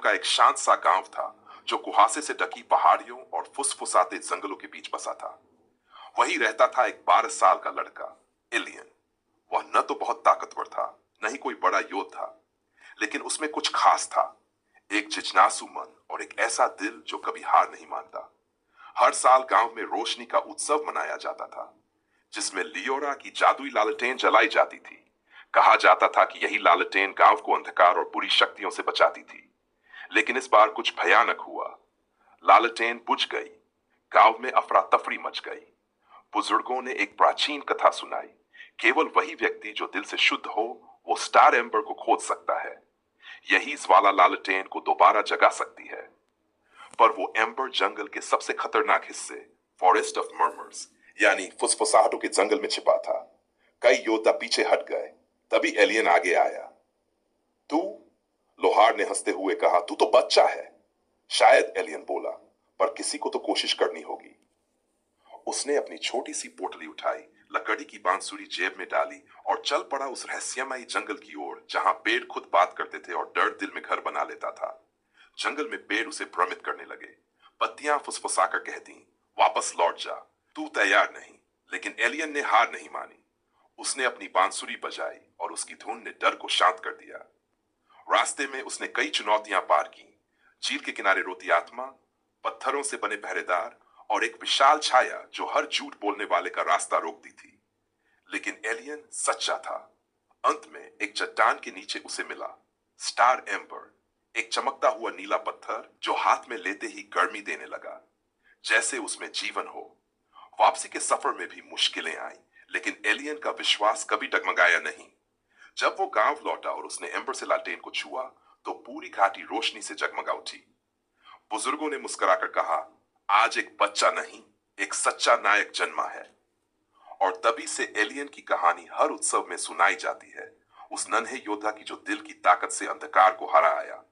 का एक शांत सा गांव था जो कुहासे से ढकी पहाड़ियों और फुसफुसाते जंगलों के बीच बसा था। वही रहता था एक 12 साल का लड़का, एलियन। वह न तो बहुत ताकतवर था, न ही कोई बड़ा योद्धा, लेकिन उसमें कुछ खास था। एक जिज्ञासु मन और एक ऐसा दिल जो कभी हार नहीं मानता। हर साल गांव में रोशनी का उत्सव मनाया जाता था, जिसमें लियोरा की जादुई लालटेन जलाई जाती थी। कहा जाता था कि यही लालटेन गांव को अंधकार और बुरी शक्तियों से बचाती थी। लेकिन इस बार कुछ भयानक हुआ। लालटेन बुझ गई। गांव में अफरा तफरी मच गई। बुजुर्गों ने एक प्राचीन कथा सुनाई। केवल वही व्यक्ति जो दिल से शुद्ध हो, वो स्टार एम्बर को खोज सकता है। यही ज्वाला लालटेन को दोबारा जगा सकती है। पर वो एम्बर जंगल के सबसे खतरनाक हिस्से, फॉरेस्ट ऑफ मर्मर्स, यानी फुसफुसाहटों के जंगल में छिपा था। कई योद्धा पीछे हट गए। तभी एलियन आगे आया। तू? लोहार ने हंसते हुए कहा, तू तो बच्चा है। शायद, एलियन बोला, पर किसी को तो कोशिश करनी होगी। उसने अपनी छोटी सी पोटली उठाई, लकड़ी की बांसुरी जेब में डाली और चल पड़ा उस रहस्यमयी जंगल की ओर जहां पेड़ खुद बात करते थे और डर दिल में घर बना लेता था। जंगल में पेड़ उसे भ्रमित करने लगे। पत्तियां फुसफुसाकर कहती, वापस लौट जा, तू तैयार नहीं। लेकिन एलियन ने हार नहीं मानी। उसने अपनी बांसुरी बजाई और उसकी धुन ने डर को शांत कर दिया। रास्ते में उसने कई चुनौतियां पार की। झील के किनारे रोती आत्मा, पत्थरों से बने पहरेदार और एक विशाल छाया जो हर झूठ बोलने वाले का रास्ता रोकती थी। लेकिन एलियन सच्चा था। अंत में एक चट्टान के नीचे उसे मिला स्टार एम्बर, एक चमकता हुआ नीला पत्थर जो हाथ में लेते ही गर्मी देने लगा, जैसे उसमें जीवन हो। वापसी के सफर में भी मुश्किलें आईं, लेकिन एलियन का विश्वास कभी डगमगाया नहीं। जब वो गांव लौटा और उसने एम्बर से लालटेन को छुआ, तो पूरी घाटी रोशनी से जगमगा उठी। बुजुर्गों ने मुस्कुराकर कहा, आज एक बच्चा नहीं, एक सच्चा नायक जन्मा है। और तभी से एलियन की कहानी हर उत्सव में सुनाई जाती है, उस नन्हे योद्धा की जो दिल की ताकत से अंधकार को हरा आया।